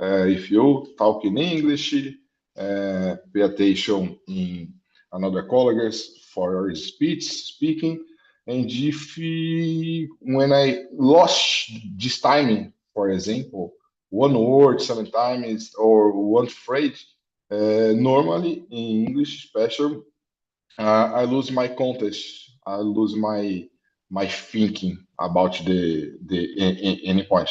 if you talk in English, pay attention in another colleagues for your speaking. And if when I lost this timing, for example, one word sometimes or one phrase, normally in English, especially, I lose my context. I lose my thinking about any point.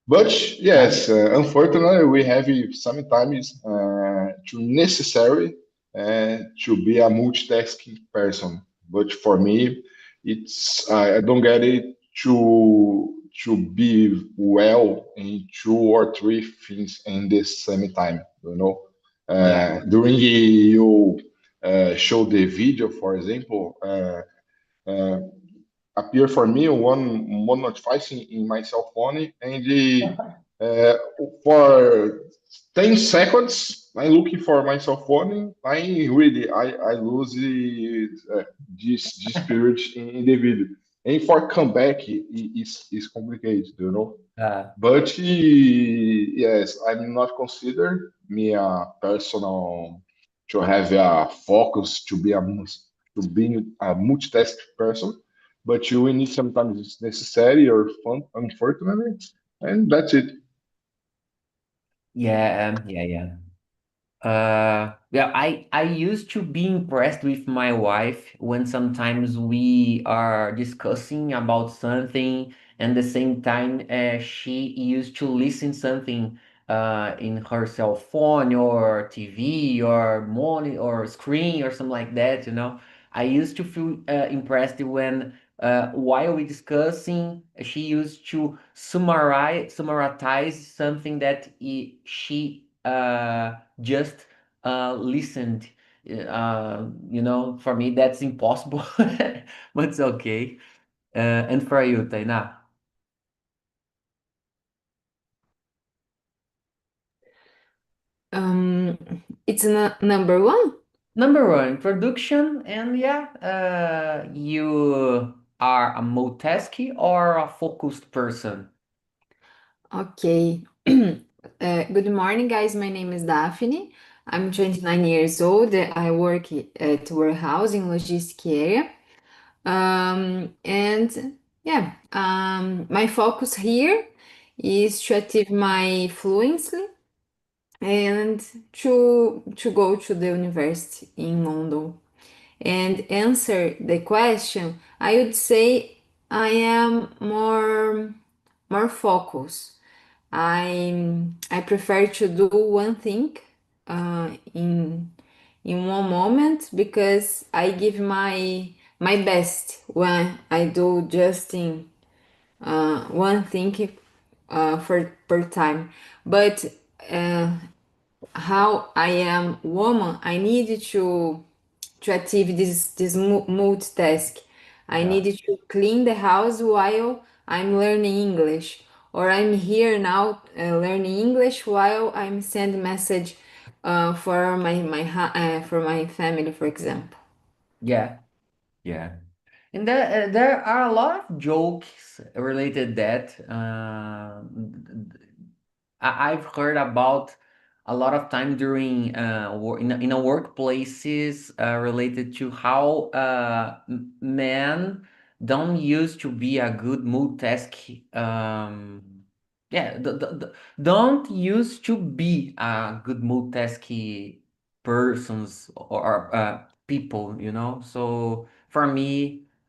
But Yeah. yes, unfortunately, we have sometimes to necessary to be a multitasking person. But for me, I don't get it to be well in two or three things in the same time. Yeah. During you show the video, for example. Uh, Appear for me one notification in my cell phone, and uh, for 10 seconds I'm looking for my cell phone. I lose this period in the video, and for come back is complicated. Uh, But yes, I'm not considered me a personal to have a focus to be a multitask person. But you need sometimes it's necessary or fun, unfortunately, and that's it. yeah, yeah, yeah. Yeah, I used to be impressed with my wife when sometimes we are discussing about something, and the same time she used to listen something in her cell phone or TV or monitor or screen or something like that, you know. I used to feel impressed when while we discussing, she used to summarize something that she just listened. For me, that's impossible, but it's okay. And for you, Taina, Um, it's number one. number one, introduction, and yeah, you are a multitasking or a focused person? Okay. Good morning, guys. My name is Daphne. I'm 29 years old. I work at warehouse in logistic area. And yeah, my focus here is to achieve my fluency and to go to the university in London. And answer the question, I would say I am more focused. I prefer to do one thing in one moment because I give my best when I do just in one thing for per time. But uh, how I am woman, I need to achieve this multitask. I Yeah. need to clean the house while I'm learning English, or I'm here now learning English while I'm sending message for for my family, for example. Yeah, yeah. And there are a lot of jokes related that. I've heard about a lot of time during in a workplaces related to how men don't used to be a good multitask. Yeah, don't used to be a good multitasking persons or people, you know. So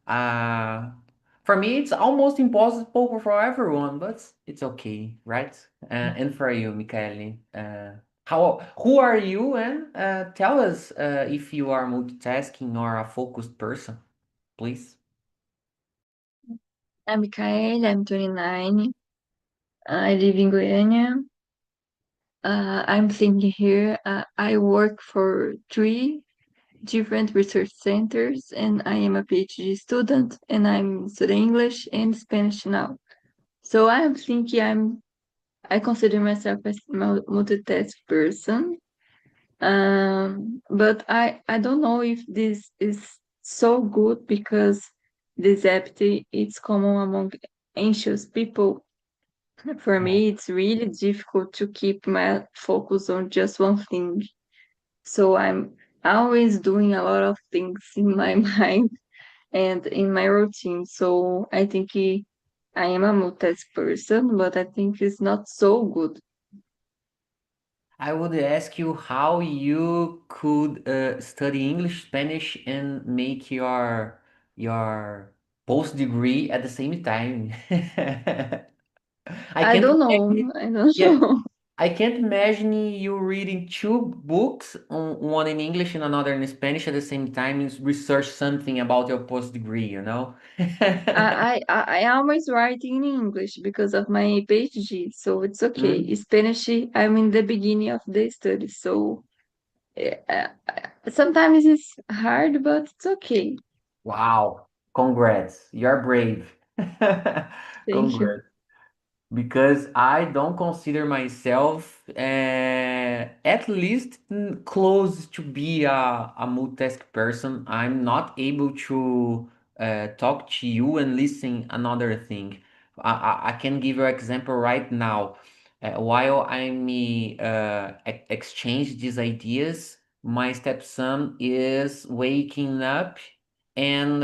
uh, for me, it's almost impossible for everyone, but it's okay, right? And for you, Michaeli, who are you? And tell us if you are multitasking or a focused person, please. I'm Mikael, I'm 29. I live in Goiânia. I'm thinking here, I work for 3 different research centers, and I am a PhD student, and I'm studying English and Spanish now. So I'm thinking I consider myself as a multitask person. But I don't know if this is so good because this apathy is common among anxious people. For me, it's really difficult to keep my focus on just one thing. So I'm always doing a lot of things in my mind and in my routine. So I think I am a multitask person, but I think it's not so good. I would ask you how you could study English, Spanish, and make your post degree at the same time. I I can't don't know. imagine. I don't Yeah, know. I can't imagine you reading two books, one in English and another in Spanish at the same time, and research something about your post degree, you know? I always write in English because of my PhD, so it's okay. Mm. Spanish, I'm in the beginning of the study, so sometimes it's hard, but it's okay. Wow. Congrats. You're brave. Thank you. Congrats. Because I don't consider myself at least close to be a multitask person. I'm not able to talk to you and listen another thing. I can give you an example right now. While I'm exchange these ideas, my stepson is waking up and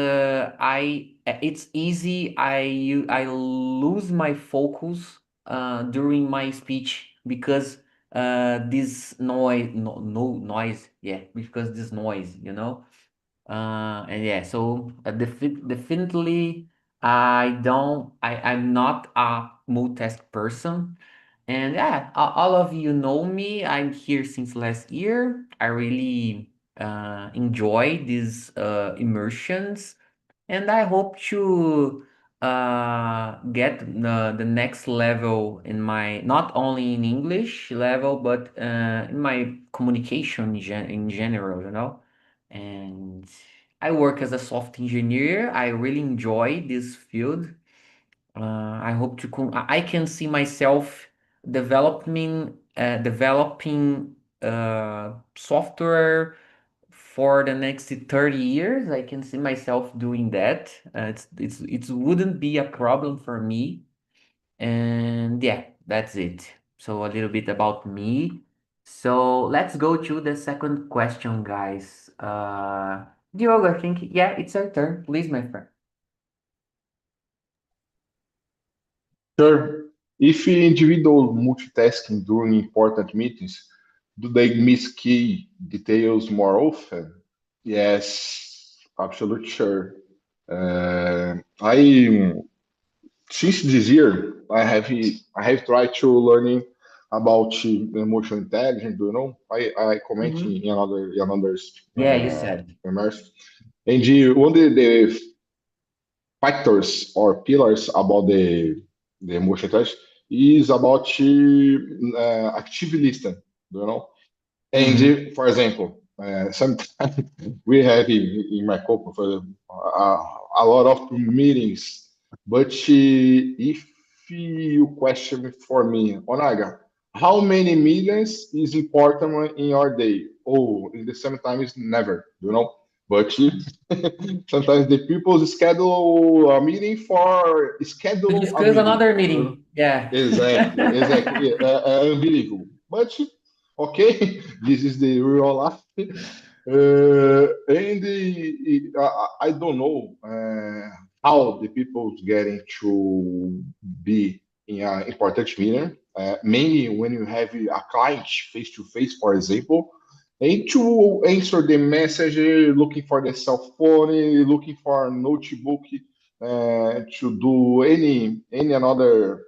it's easy I lose my focus during my speech because this noise no noise, yeah, because this noise, you know. And yeah, so definitely I'm not a multitask person. And yeah, all of you know me. I'm here since last year. I really enjoy these immersions, and I hope to get the next level in my, not only in English level, but in my communication in general, you know. And I work as a software engineer. I really enjoy this field. I hope to I can see myself developing software for the next 30 years. I can see myself doing that. It wouldn't be a problem for me. And yeah, that's it. So a little bit about me. So let's go to the second question, guys. Diogo, I think, yeah, it's your turn. Please, my friend. Sure. If individual multitasking during important meetings, do they miss key details more often? Yes, absolutely sure. I since this year I have tried to learning about emotional intelligence. Do you know? I comment Mhm. in another Yeah, you said. immerse. And one of the factors or pillars about the emotional intelligence is about active listening. Do you know? And Mhm. for example, sometimes we have in my company for a lot of meetings, but if you question for me, Onaga, how many meetings is important in your day? Oh, in the same time is never, you know. But sometimes the people schedule a meeting for To schedule a discuss meeting. another meeting. Yeah. Exactly, exactly. Yeah, unbelievable. But okay, this is the real life. And I don't know how the people getting to be in an important meeting, mainly when you have a client face to face, for example, and to answer the message, looking for the cell phone, looking for a notebook, to do any another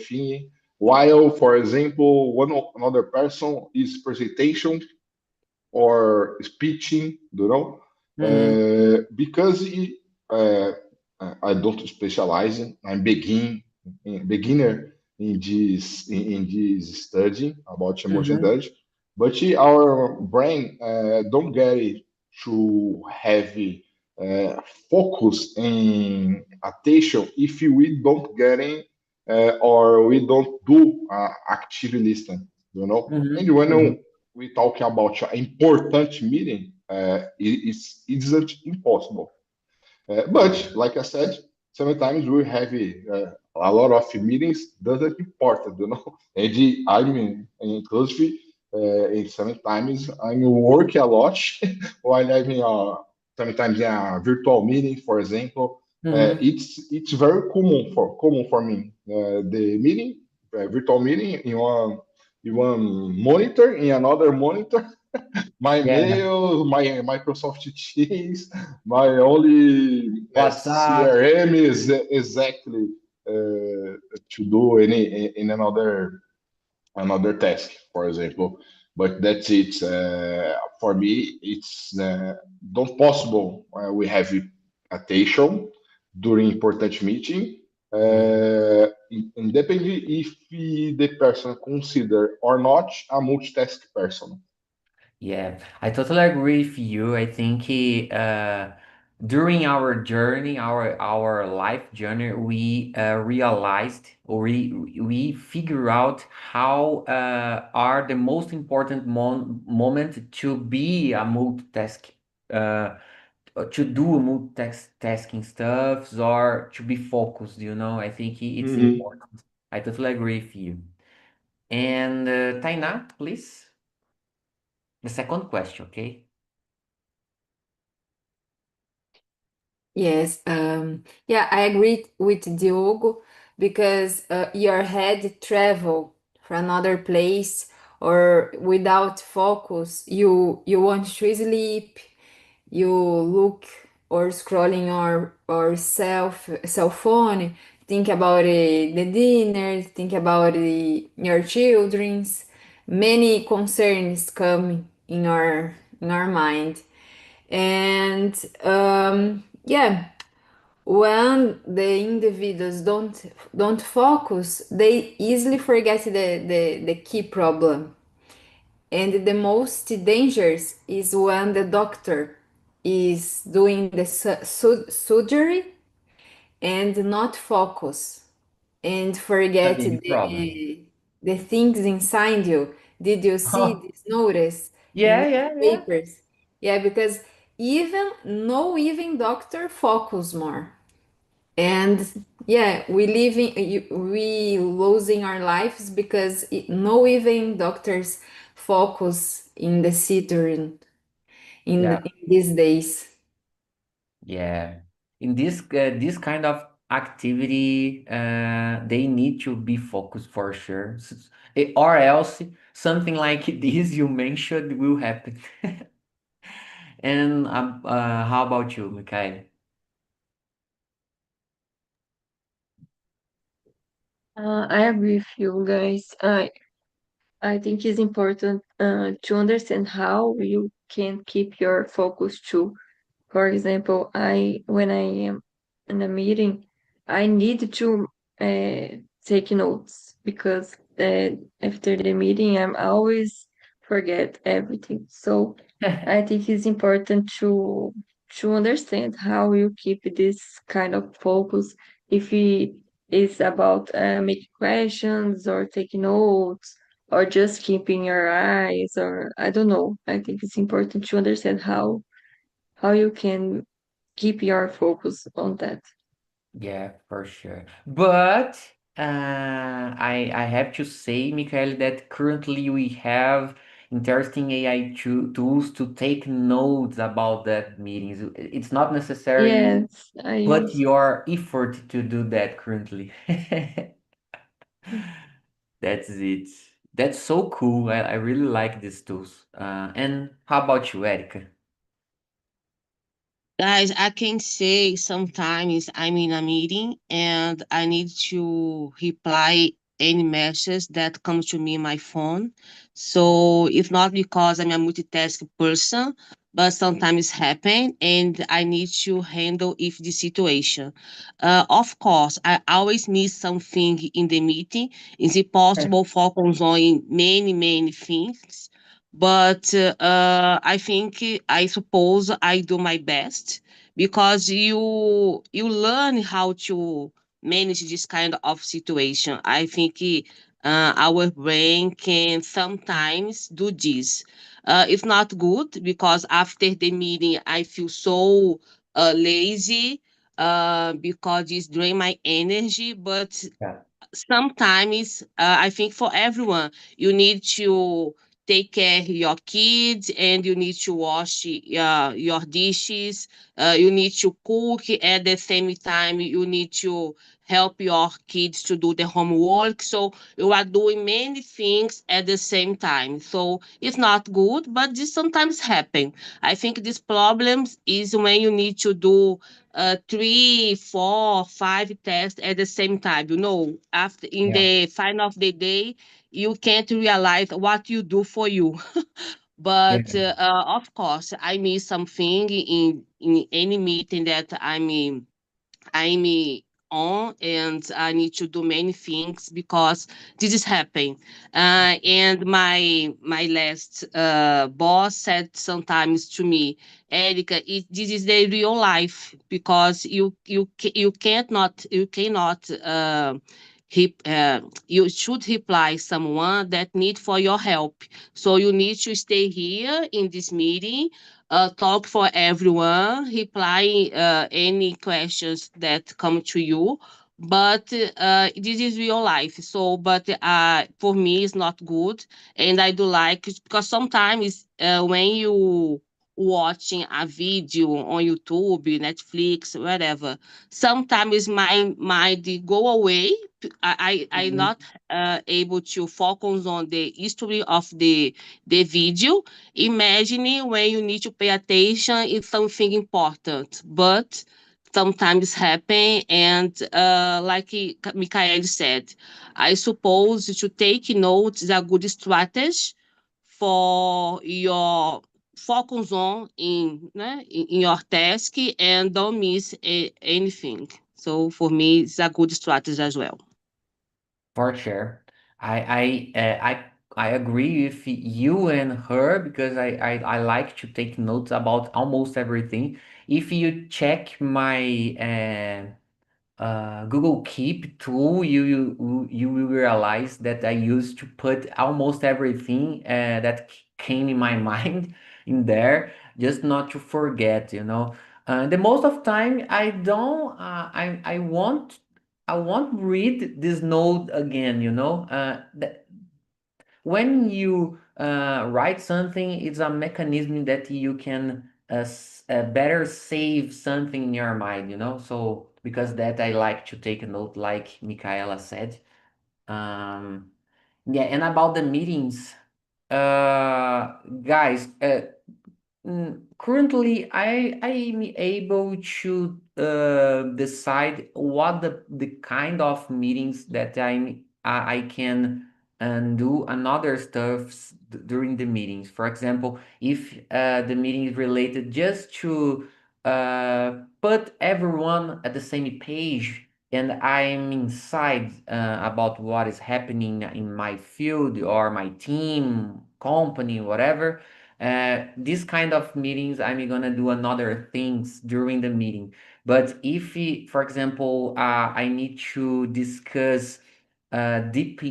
thing. While, for example, another person is presentation or speaking, you know, Mhm. because uh, I don't specialize. I'm beginner in this study about emotional Mhm. intelligence, but our brain don't get it to have focus and attention if we don't get it or we don't do active listening, you know. And Mhm. when Mhm. we talking about an important meeting, it isn't impossible. But like I said, sometimes we have a lot of meetings doesn't important, you know. And I'm inclusive, and sometimes I'm working a lot while I'm sometimes in a virtual meeting, for example. Mhm. It's very common for me. The meeting, virtual meeting, in one monitor, in another monitor, my Yeah. mail, my Microsoft Teams, my only WhatsApp. CRM is exactly to do in another task, for example. But that's it. For me, it's not possible. We have attention during important meeting. Yeah. Independent if the person consider or not a multitask person. Yeah, I totally agree with you. I think during our journey, our life journey, we realized or we figure out how are the most important moment to be a multitask, uh, to do multitasking stuffs or to be focused. I think it's Mhm. important. I totally agree with you. And Tainá, please, the second question, okay? Yes, yeah, I agree with Diogo because your head travel for another place or without focus, you want to sleep, you look or scrolling or cell phone, think about the dinner, think about your children's, many concerns come in our mind. And yeah, when the individuals don't focus, they easily forget the key problem. And the most dangerous is when the doctor is doing the surgery and not focus and A forget big problem. the things inside you. Did you see Oh, this notice in yeah, your yeah, yeah. papers? Yeah, because even doctor focus more. And yeah, we losing our lives because no even doctors focus in the city Yeah, in these days. yeah. In this kind of activity, they need to be focused for sure. Or else something like this you mentioned will happen. And how about you, Mikhail? I agree with you guys. I think it's important to understand how you can keep your focus too. For example, I when I am in a meeting, I need to take notes because after the meeting, I'm always forget everything. So I think it's important to understand how you keep this kind of focus. If it is about making questions or taking notes or just keeping your eyes or I don't know. I think it's important to understand how you can keep your focus on that. Yeah, for sure. But I have to say, Michael, that currently we have interesting AI tools to take notes about that meetings. It's not necessary Yes, I put use. your effort to do that currently. That's it. That's so cool. I really like these tools. And how about you, Erica? Guys, I can say sometimes I'm in a meeting and I need to reply any message that comes to me in my phone. So it's not because I'm a multitask person, but sometimes happen and I need to handle if the situation. Of course, I always miss something in the meeting. It's impossible focus on many things. But I think I suppose I do my best because you learn how to manage this kind of situation. I think our brain can sometimes do this. It's not good because after the meeting I feel so lazy. because it's drain my energy. But Yeah. sometimes I think for everyone, you need to take care of your kids and you need to wash your dishes. You need to cook at the same time. You need to help your kids to do the homework. So you are doing many things at the same time. So it's not good, but this sometimes happen. I think this problems is when you need to do three, four, five tests at the same time. After in Yeah. the final of the day, you can't realize what you do for you. But Yeah. of course, I miss something in any meeting that I'm on, and I need to do many things because this is happening. And my last boss said sometimes to me, Erica, this is the real life because you cannot you should reply someone that need for your help. So you need to stay here in this meeting, talk for everyone, reply any questions that come to you. But this is real life. So, but for me, it's not good, and I do like it because sometimes when you watching a video on YouTube, Netflix, whatever, sometimes my mind go away. I Mhm. not able to focus on the history of the video. Imagine when you need to pay attention in something important, but sometimes happen. And like Michael said, I suppose to take notes is a good strategy for your focus on in your task and don't miss anything. So for me, it's a good strategy as well. For sure. I agree with you and her because I like to take notes about almost everything. If you check my Google Keep tool, you will realize that I used to put almost everything that came in my mind in there, just not to forget, you know. The most of time I don't I won't read this note again, you know. When you write something, it's a mechanism that you can better save something in your mind, you know. So because that I like to take a note, like Michaela said. Um, yeah, and about the meetings, guys, currently, I'm able to decide what the kind of meetings that I can do another stuff during the meetings. For example, if the meeting is related just to put everyone at the same page and I'm inside about what is happening in my field or my team, company, whatever, this kind of meetings I'm gonna do another things during the meeting. But if for example, I need to discuss deep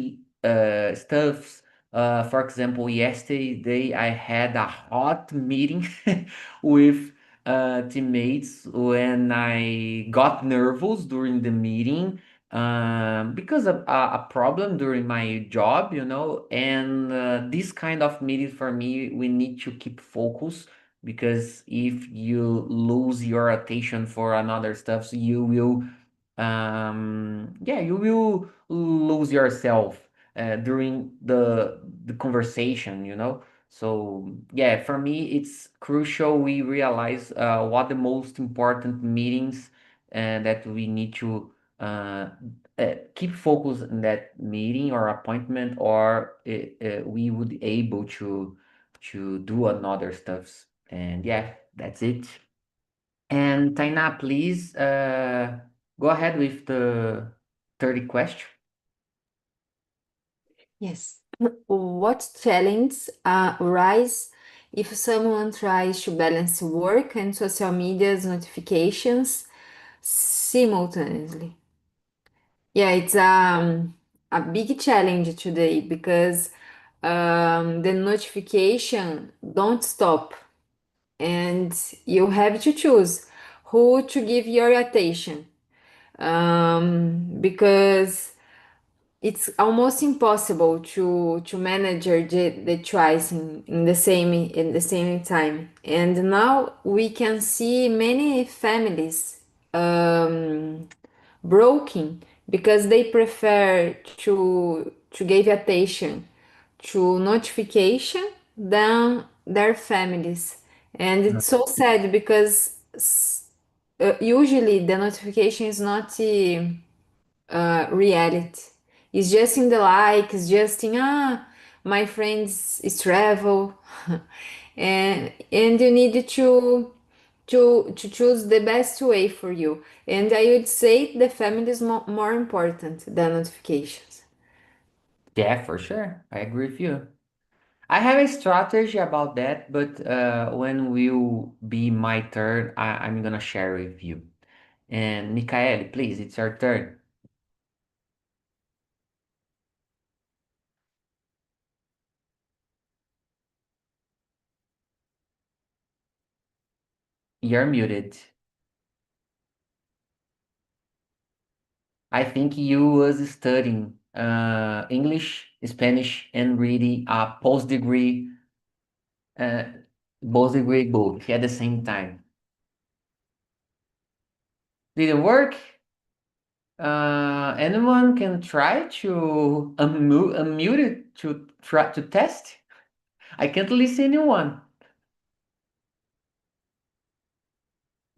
stuffs, for example, yesterday I had a hot meeting with teammates when I got nervous during the meeting because of a problem during my job, you know, and this kind of meetings for me, we need to keep focus because if you lose your attention for another stuff, so you will, yeah, you will lose yourself during the conversation, you know. So yeah, for me, it's crucial we realize what the most important meetings that we need to uh, keep focus in that meeting or appointment, or we would able to do another stuffs. And yeah, that's it. And Taina, please go ahead with the 30 question. Yes. What challenges arise if someone tries to balance work and social media's notifications simultaneously? Yeah, it's a big challenge today because the notification don't stop and you have to choose who to give your attention, because it's almost impossible to manage the choice in the same time. And now we can see many families broken because they prefer to give attention to notification than their families. And it's so sad because usually the notification is not reality. It's just in the likes, just in my friends is travel, and you need to choose the best way for you. And I would say the family is more important than notifications. Yeah, for sure. I agree with you. I have a strategy about that, but when will be my turn, I'm gonna share with you. And Mikael, please, it's your turn. You're muted. I think you was studying English, Spanish, and reading a uh, post-degree book at the same time. Did it work? Anyone can try to unmute it to try to test? I can't listen anyone.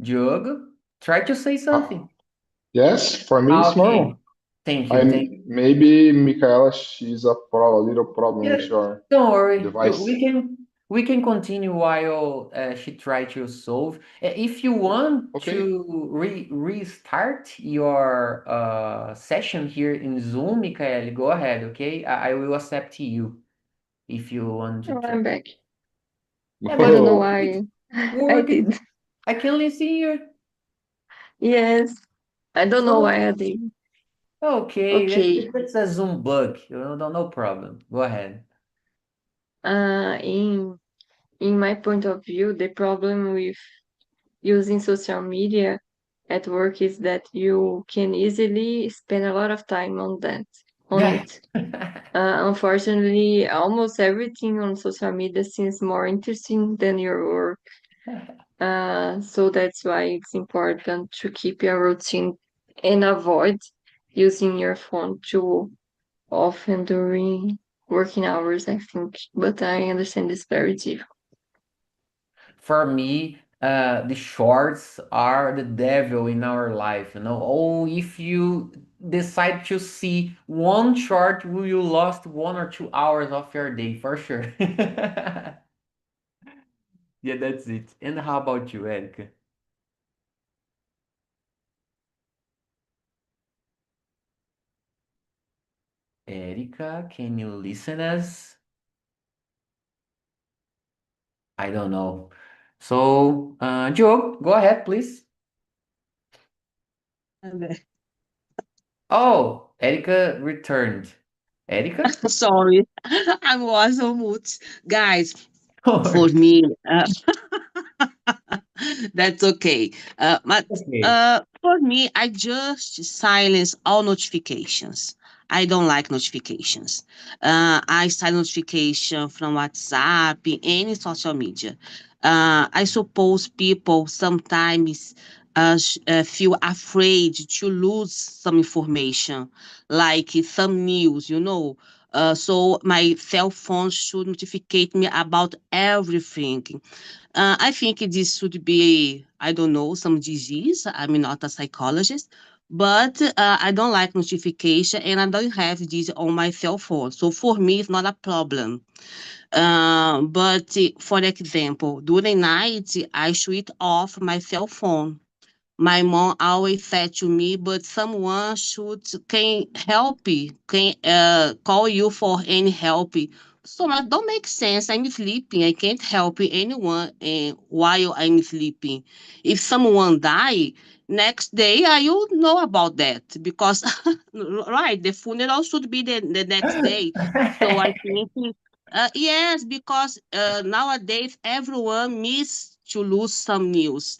Diogo, try to say something. Yes, for me it's Okay. normal. Thank you. Thank you. Maybe Michaela, she's a little problem with Yeah, your don't worry. device. We can continue while she try to solve. If you want Okay. to restart your session here in Zoom, Mikael, go ahead, okay? I will accept you if you want to Oh, try. I'm back. Yeah, I but don't know Oh, why I work. did. I can listen here. Yes, I don't know So why I did. okay, Okay. that's a Zoom bug. No problem. Go ahead. In my point of view, the problem with using social media at work is that you can easily spend a lot of time on it. Unfortunately, almost everything on social media seems more interesting than your work. So that's why it's important to keep your routine and avoid using your phone too often during working hours, I think. But I understand it's very difficult. For me, the shorts are the devil in our life. Oh, if you decide to see one short, will you lost 1 or 2 hours of your day for sure. Yeah, that's it. And how about you, Erica? Erica, can you listen us? I don't know. So, Joe, go ahead, please. Oh, Erica returned. Erica? Sorry, I was on mute. Guys, Or for me, that's okay. But okay. for me, I just silence all notifications. I don't like notifications. I silence notification from WhatsApp, any social media. I suppose people sometimes feel afraid to lose some information, like some news, so my cell phone should notificate me about everything. I think this should be, I don't know, some disease. I'm not a psychologist, but I don't like notification and I don't have this on my cell phone. So for me, it's not a problem. But for example, during night, I switch off my cell phone. My mom always said to me, but someone should can help you, can call you for any help. So that don't make sense. I'm sleeping. I can't help anyone while I'm sleeping. If someone die, next day I will know about that because right, the funeral should be the next day. So I think yes, because nowadays everyone miss to lose some news.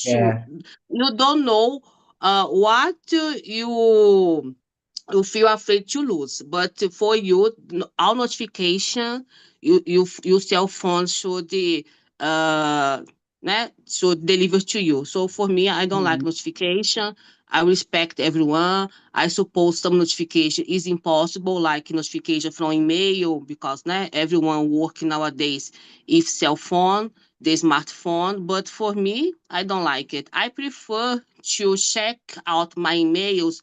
Yeah. You don't know what you feel afraid to lose. But for you, our notification, your cell phone should uh should deliver to you. So for me, I don't like Mhm. notification. I respect everyone. I suppose some notification is impossible, like notification from email, because everyone working nowadays if cell phone, the smartphone. But for me, I don't like it. I prefer to check out my emails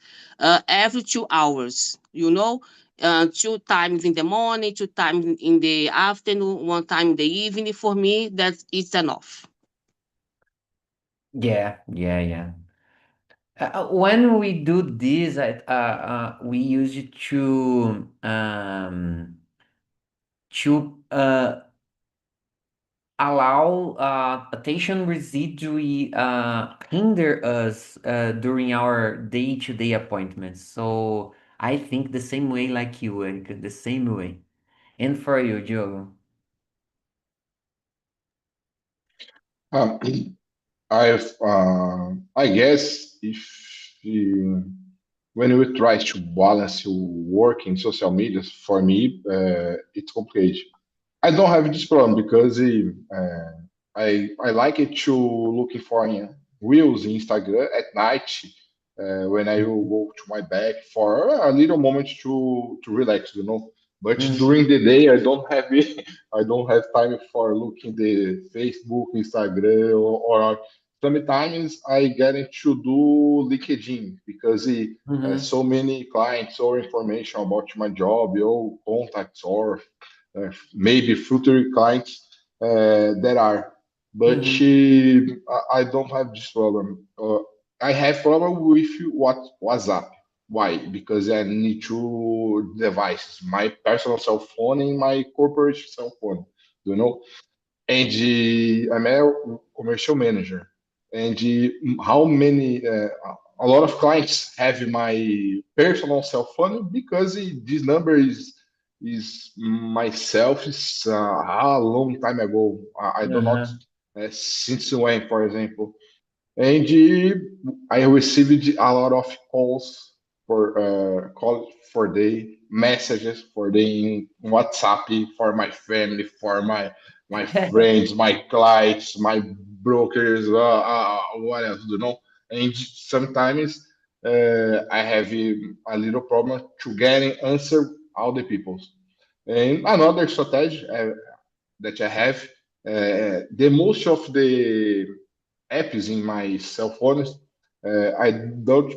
every 2 hours, two times in the morning, two times in the afternoon, one time in the evening. For me, that is enough. Yeah, yeah, yeah. When we do this, we use it to allow attention residue hinder us during our day-to-day appointments. So I think the same way like you, Erika, the same way. And for you, Diogo? Um, I guess if when we try to balance your work in social media, for me, it's complicated. I don't have this problem because I like it to looking for reels in Instagram at night when I will go to my bed for a little moment to relax, you know. But Mhm. during the day, I don't have it. I don't have time for looking the Facebook, Instagram, or sometimes I get into do LinkedIn because Mhm. so many clients or information about my job or contacts or maybe future clients that are. But Mhm. I don't have this problem. I have problem with what WhatsApp. Why? Because I need two devices: my personal cell phone and my corporate cell phone. You know, and I'm a commercial manager. And how many? A lot of clients have my personal cell phone because this number is myself is a long time ago. I do not Uh-huh. since when, for example. And I received a lot of calls for the messages for the WhatsApp for my family, for my friends, my clients, my brokers, what else, you know? And sometimes I have a little problem to getting answer all the people. And another strategy that I have, the most of the apps in my cell phone, I don't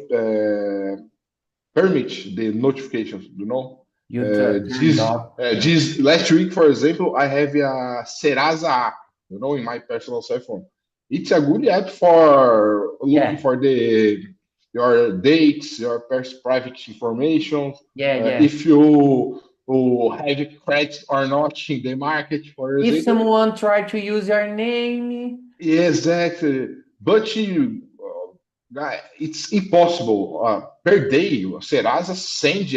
permit the notifications, you know. You turned off. This last week, for example, I have a Serasa app, you know, in my personal cell phone. It's a good app for looking Yeah, for the your dates, your private information, yeah, yeah. if you have credit or not in the market, for If example. someone tried to use your name, Exactly. But it's impossible. Per day, Serasa send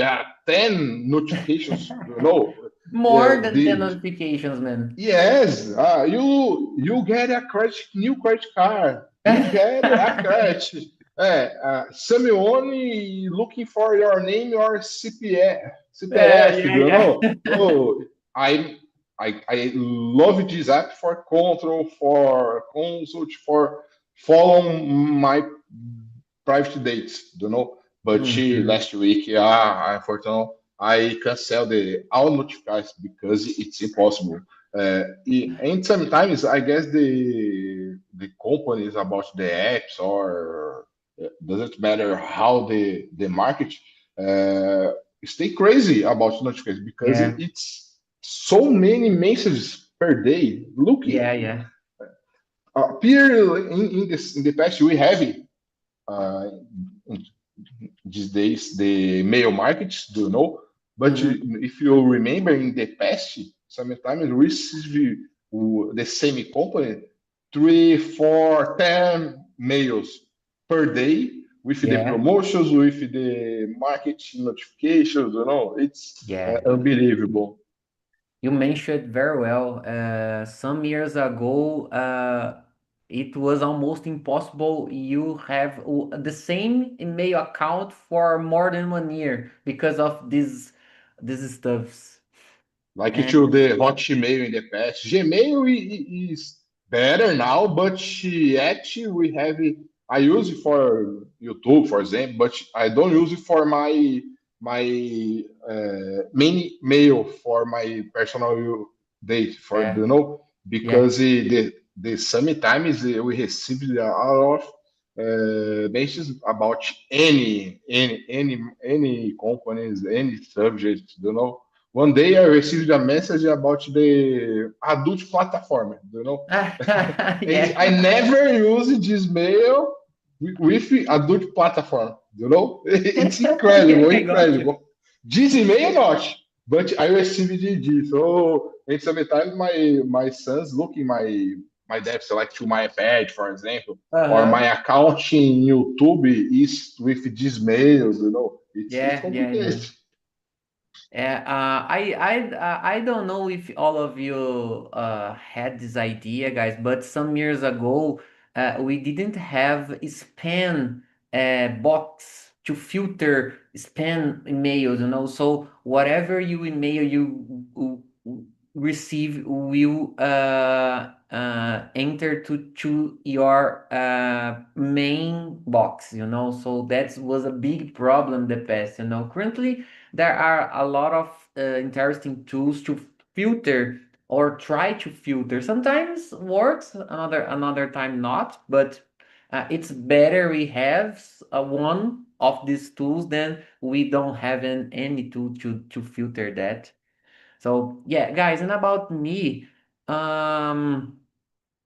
10 notifications, you know. more than 10 notifications, man. Yes, you get a new credit card. You get a credit. Someone looking for your name or Yeah, CPF, yeah, you know. yeah. Oh, I I love this app for control, for consult, for follow my private dates, you know. But Mhm. last week, unfortunately, I canceled the all notifications because it's impossible. And sometimes I guess the companies about the apps or doesn't matter how the market uh, stay crazy about notifications because Yeah, it's so many messages per day. Look, yeah, yeah. appear in the past we have it uh, these days the mail markets, do you know? But Mhm. if you remember in the past, sometimes we receive the same company 3, 4, 10 mails per day with the Yeah, promotions, with the market notifications. You know, it's yeah. unbelievable. You mentioned very well. Some years ago, it was almost impossible you have the same email account for more than 1 year because of these stuffs. Like And to the Hotmail in the past. Gmail is better now, but yet we have it. I use it for YouTube, for example, but I don't use it for my mini mail for my personal date for yeah, you know yeah, because the sometimes we receive a lot of messages about any companies, any subject, you know. One day I received a message about the adult platform, you know. And I yeah. never used this mail with adult platform, you know. It's incredible, I got you. incredible. This email not, but I received this. So and sometimes my sons look in my desk, like to my iPad, for example, or my Uh-huh. account in YouTube is with this mail, you know. It's Yeah, yeah, yeah. complicated. Yeah, I don't know if all of you had this idea, guys, but some years ago, we didn't have a spam box to filter spam emails, you know. So whatever you email receive will enter to your main box, you know. So that was a big problem in the past, you know. Currently there are a lot of interesting tools to filter or try to filter. Sometimes works, another time not, but it's better we have one of these tools than we don't have any tool to filter that. So yeah, guys, and about me, um,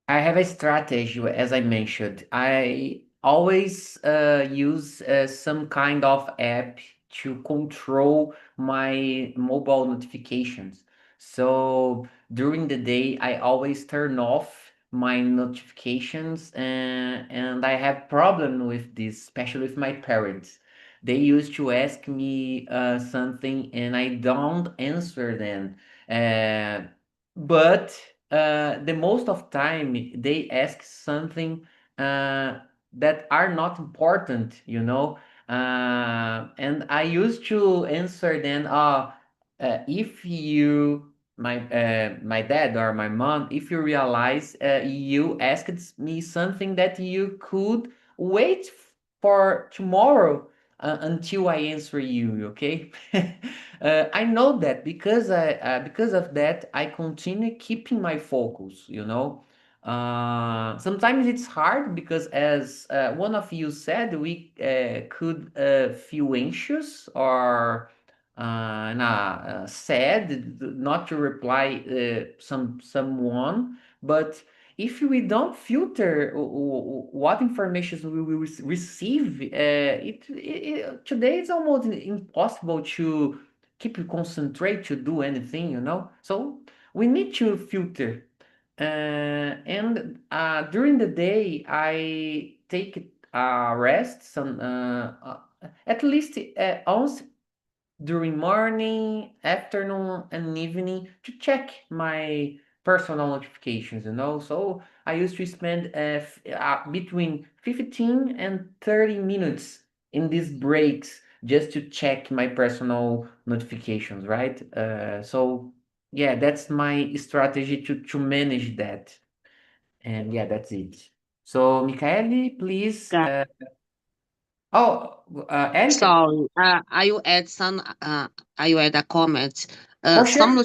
I have a strategy, as I mentioned. I always use some kind of app to control my mobile notifications. So during the day, I always turn off my notifications, and I have problem with this, especially with my parents. They used to ask me something, and I don't answer them. Uh, but the most of time they ask something uh, that are not important, you know. And I used to answer then, if you my dad or my mom, if you realize you asked me something that you could wait for tomorrow until I answer you, okay? I know that because of that I continue keeping my focus, you know. Sometimes it's hard because, as one of you said, we could feel anxious or sad not to reply someone, but if we don't filter what information we will receive, today it's almost impossible to keep you concentrate to do anything, you know. So we need to filter. And during the day, I take a rest, at least once during morning, afternoon, and evening to check my personal notifications, you know. So I used to spend between 15 and 30 minutes in these breaks just to check my personal notifications, right? So yeah, that's my strategy to manage that. And yeah, that's it. So, Michaeli, please. Oh, Erica, Sorry, I will add I will add a comment. for Some sure.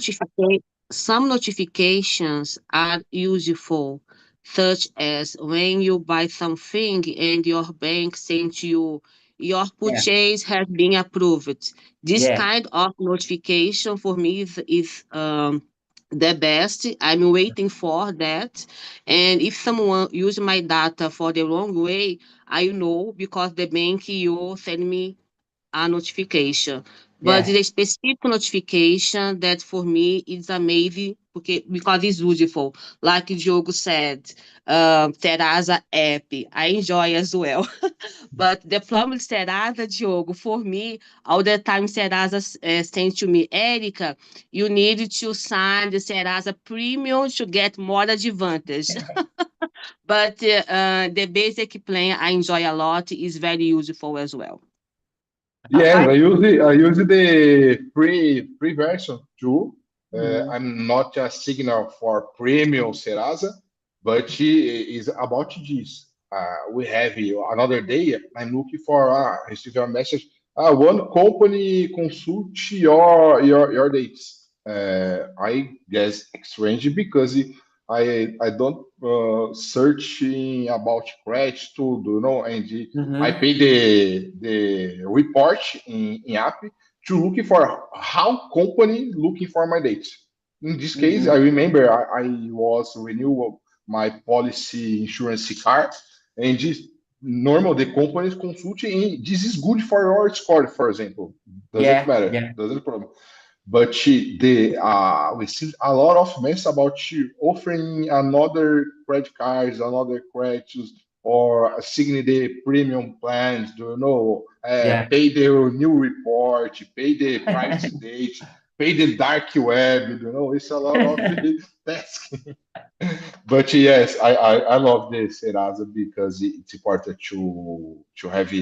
some notifications are useful, such as when you buy something and your bank sends you your Yeah, purchase has been approved. This yeah, kind of notification for me is the best. I'm waiting for that. And if someone use my data for the wrong way, I know because the bank you send me a notification. But Yeah. the specific notification that for me is amazing because it's useful. Like Diogo said, Terasa app, I enjoy as well. But the problem with Serasa, Diogo, for me, all the time Serasa sends to me, Erica, you need to sign the Serasa Premium to get more advantage. But the basic plan I enjoy a lot is very useful as well. Yes, I I use the free version too. Mhm. I'm not a signal for premium Serasa, but is about this. We have another day. I'm looking for receive a message. One company consult your dates. I guess strange because I don't searching about credit to and I Mhm. pay the report in app to looking for how company looking for my dates. In this case, I Mhm. remember I was renew my policy insurance car, and this normal the company is consulting. This is good for your score, for example. Doesn't Yeah, matter, yeah, doesn't problem. But we see a lot of mess about you offering another credit cards, another credits, or signing the premium plans. Do you know? yeah. Pay the new report, pay the privacy date, pay the dark web. You know, it's a lot of tasks. But yes, I love the Serasa because it's important to have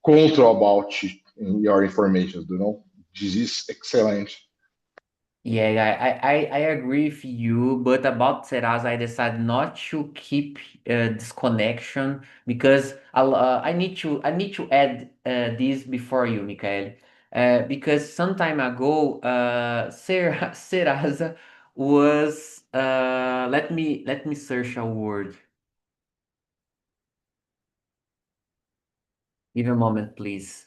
control about your information. You know, this is excellent. Yeah, yeah, I agree with you, but about Serasa, I decided not to keep this connection because I need to add this before you, Michael, because some time ago, Serasa was let me search a word. Give me a moment, please.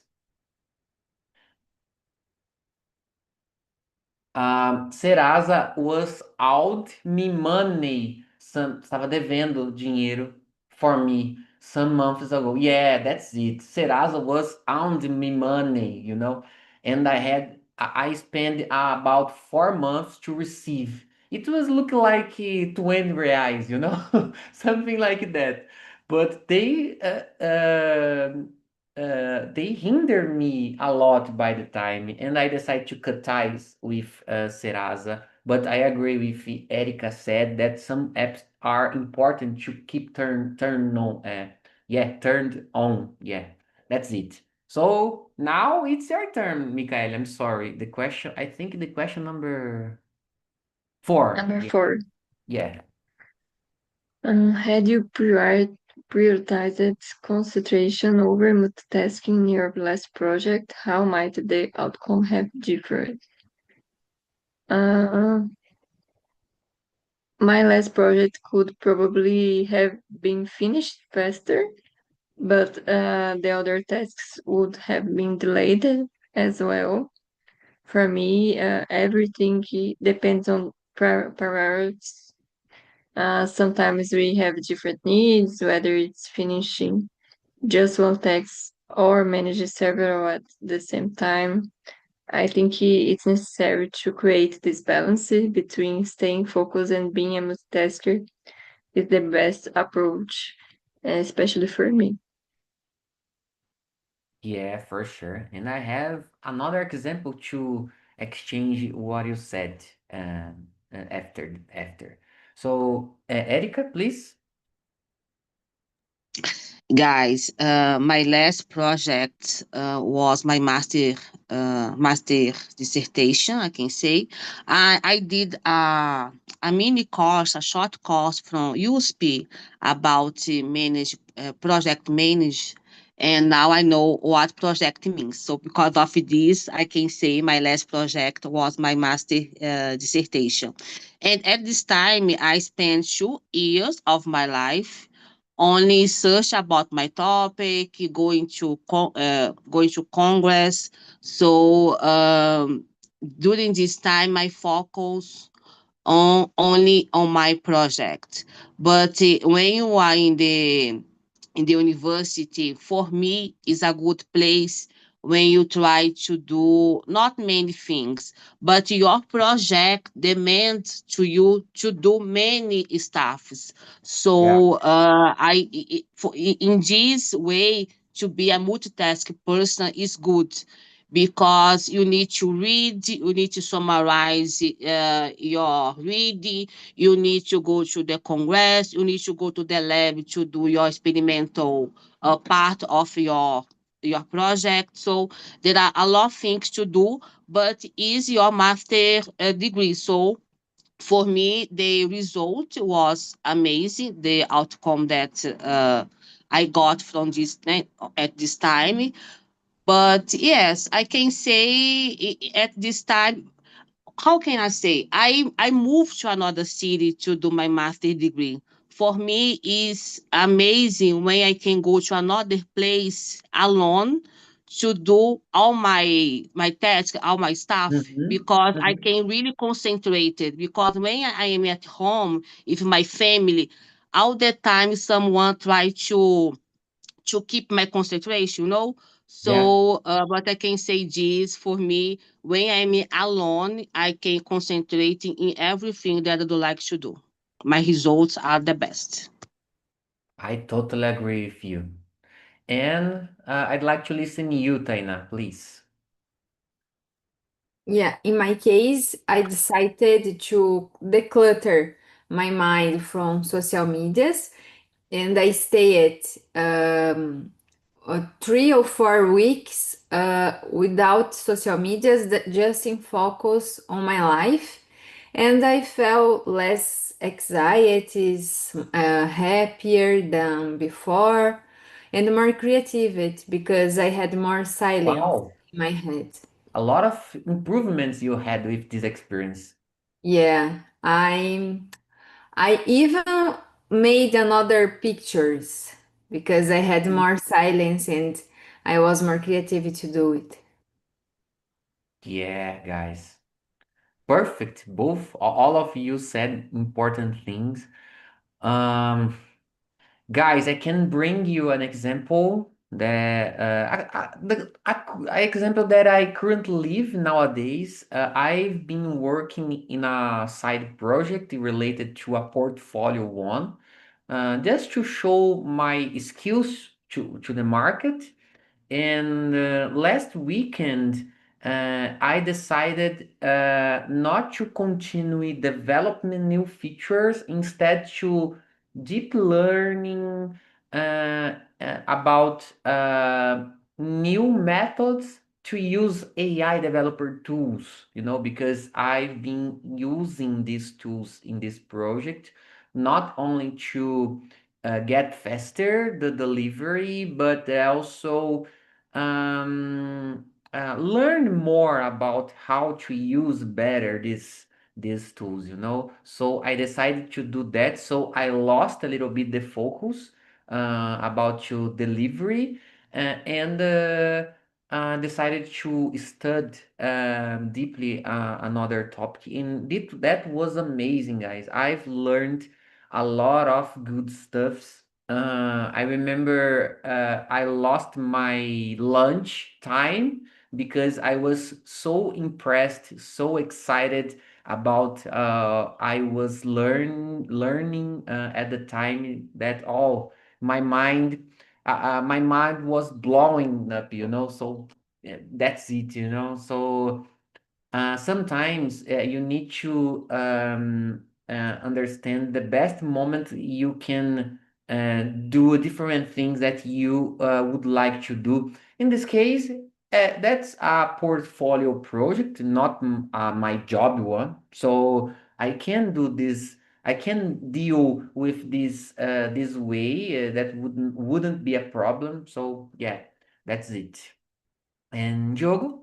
Serasa was owed me money. Estava devendo dinheiro for me some months ago. Yeah, that's it. Serasa was owed me money, and I spent about 4 months to receive. It was look like 20 reais, something like that. But they hinder me a lot by the time, and I decided to cut ties with Serasa. But I agree with Erica said that some apps are important to keep turned on. Yeah, turned on. Yeah, that's it. So now it's your turn, Mikael. I'm sorry. The question. I think the question number 4. Number Yeah, 4. yeah. Had you prioritized concentration over multitasking in your last project, how might the outcome have differed? Uh, my last project could probably have been finished faster, but the other tasks would have been delayed as well. For me, everything depends on priorities. Sometimes we have different needs, whether it's finishing just one task or manage several at the same time. I think it's necessary to create this balance between staying focused and being a multitasker is the best approach, especially for me. Yeah, for sure. And I have another example to exchange what you said after. So, Erica, please. Guys, my last project was my master dissertation, I can say. I did a mini course, a short course from USP about project manage, and now I know what project means. So because of this, I can say my last project was my master dissertation. And at this time, I spent 2 years of my life only search about my topic, going to Congress. So during this time, I focus on only on my project. But when you are in the university, for me, is a good place when you try to do not many things, but your project demands to you to do many stuffs. Yeah. So in this way, to be a multitask person is good because you need to read, you need to summarize your reading, you need to go to the congress, you need to go to the lab to do your experimental part of your project. So there are a lot of things to do, but is your master degree. So for me, the result was amazing. The outcome that I got from this at this time. But yes, I can say at this time, how can I say? I moved to another city to do my master degree. For me, it's amazing when I can go to another place alone to do all my tasks, all my stuff, Mm-hmm. because I Mm-hmm. can really concentrate it. Because when I am at home with my family, all the time someone try to keep my concentration, Yeah. So, but I can say this for me, when I'm alone, I can concentrate in everything that I do like to do. My results are the best. I totally agree with you. And I'd like to listen to you, Taina, please. Yeah, in my case, I decided to declutter my mind from social medias, and I stayed 3 or 4 weeks without social medias, just in focus on my life, and I felt less anxieties, happier than before, and more creativity because I had more silence Wow. in my head. A lot of improvements you had with this experience. Yeah, I even made another pictures because I had more silence and I was more creative to do it. Yeah, guys. Perfect. Both, all of you said important things. Um, Guys, I can bring you an example that example that I currently live nowadays. I've been working in a side project related to a portfolio one, just to show my skills to the market. And last weekend, I decided not to continue developing new features, instead to deep learning about new methods to use AI developer tools, because I've been using these tools in this project, not only to get faster the delivery, but also learn more about how to use better these tools, so I decided to do that. So I lost a little bit the focus about to delivery, and decided to study deeply another topic, and that was amazing, guys. I've learned a lot of good stuffs. I remember I lost my lunch time because I was so impressed, so excited about I was learning at the time, that all my mind was blowing up, so that's it, so sometimes you need to understand the best moment you can do different things that you would like to do. In this case, that's a portfolio project, not my job one. So I can do this. I can deal with this way. That wouldn't be a problem. So yeah, that's it. And Diogo?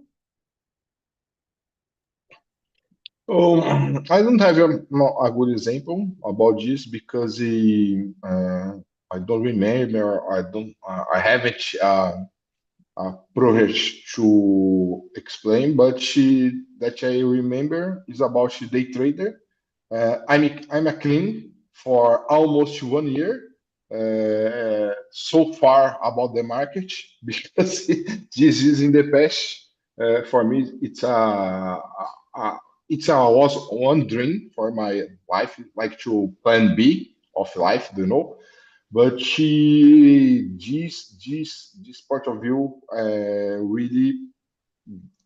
Oh, I don't have a good example about this because I don't remember. I haven't a project to explain, but that I remember is about day trader. I'm a clean for almost 1 year, so far about the market because this is in the past. For me, was one dream for my life, like to plan B of life, But this point of view really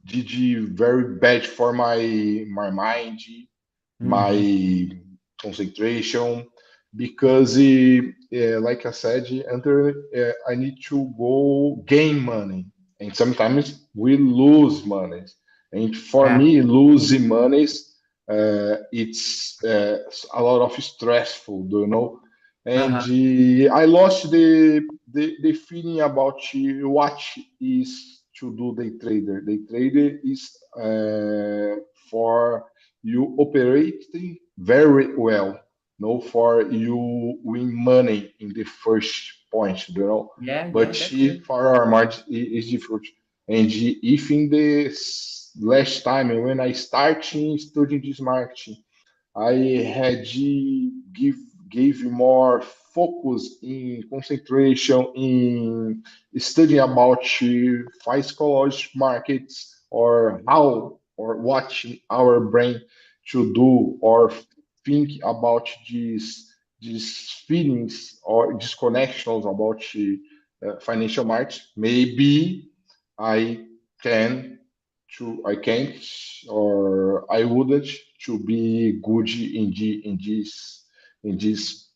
did very bad for my mind, my concentration, because like I said, I need to go gain money, and sometimes we lose money. And for Yeah. me, losing money, it's a lot of stressful, And I lost the feeling about what is to do day trader. Day trader is for you operating very well, for you win money in the first point, Yeah, But that's good. for our margin, is different. And if in the last time when I started studying this marketing, I had gave more focus in concentration in studying about physiology markets, or how or what our brain to do, or think about these feelings or these connections about financial markets. Maybe I can I can't, or I wouldn't to be good in this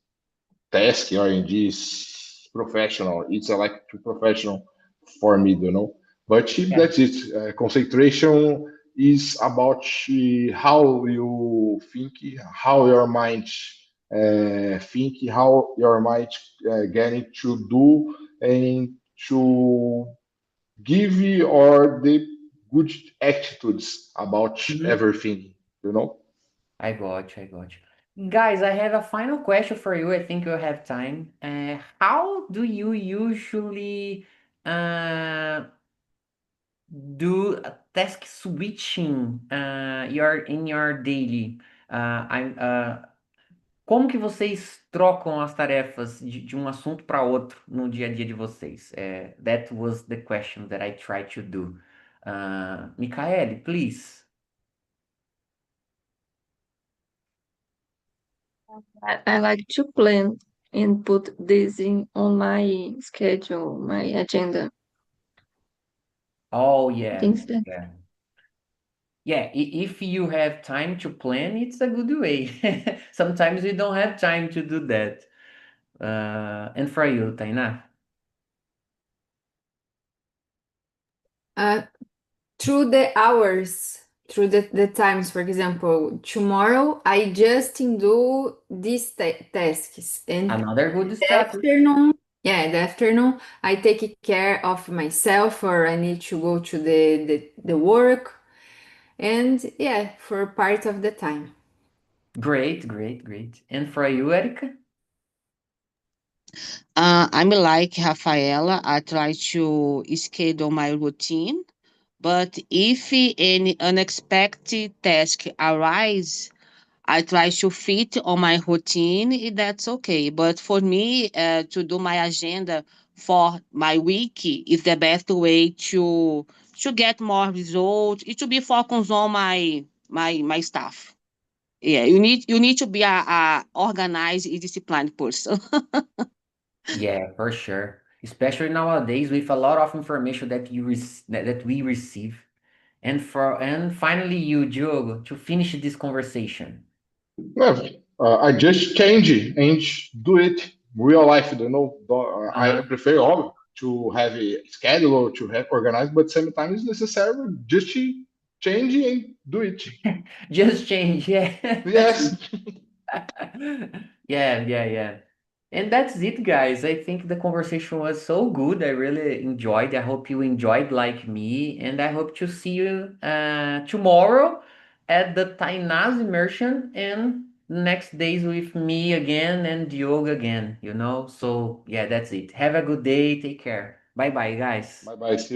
task, or in this professional. It's like too professional for me, But Yeah. that's it. Concentration is about how you think, how your mind think, how your mind getting to do, and to give you or the good attitudes about Mhm. everything, I got you. I got you. Guys, I have a final question for you. I think you'll have time. How do you usually uh, do a task switching in your daily? Como que vocês trocam as tarefas de um assunto para outro no dia a dia de vocês? That was the question that I tried to do. Michaele, please. I like to plan and put this on my schedule, my agenda. Oh, I yeah. think that Yeah. Yeah, if you have time to plan, it's a good way. Sometimes we don't have time to do that. And for you, Tainá? Uh, through the hours, through the times, for example, tomorrow I just do these tasks, and Another good the strategy. afternoon, yeah, the afternoon I take care of myself, or I need to go to the work, and yeah, for part of the time. Great, great, great. And for you, Erica? I'm like Rafaela. I try to schedule my routine, but if any unexpected task arise, I try to fit on my routine. That's okay. But for me, to do my agenda for my week is the best way to get more results. It to be focused on my stuff. Yeah, you need to be a organized and disciplined person. Yeah, for sure. Especially nowadays with a lot of information that we receive. And finally you, Diogo, to finish this conversation. Well, I just change it and do it real life. I Uh-huh. prefer all to have a schedule or to have organized, but sometimes it's necessary just to change it and do it. Just change, yeah. That's Yes. good. Yeah, yeah, yeah. And that's it, guys. I think the conversation was so good. I really enjoyed. I hope you enjoyed like me. And I hope to see you tomorrow at the Taina's immersion and next days with me again and Diogo again, So, yeah, that's it. Have a good day. Take care. Bye bye, guys. Bye bye. See you.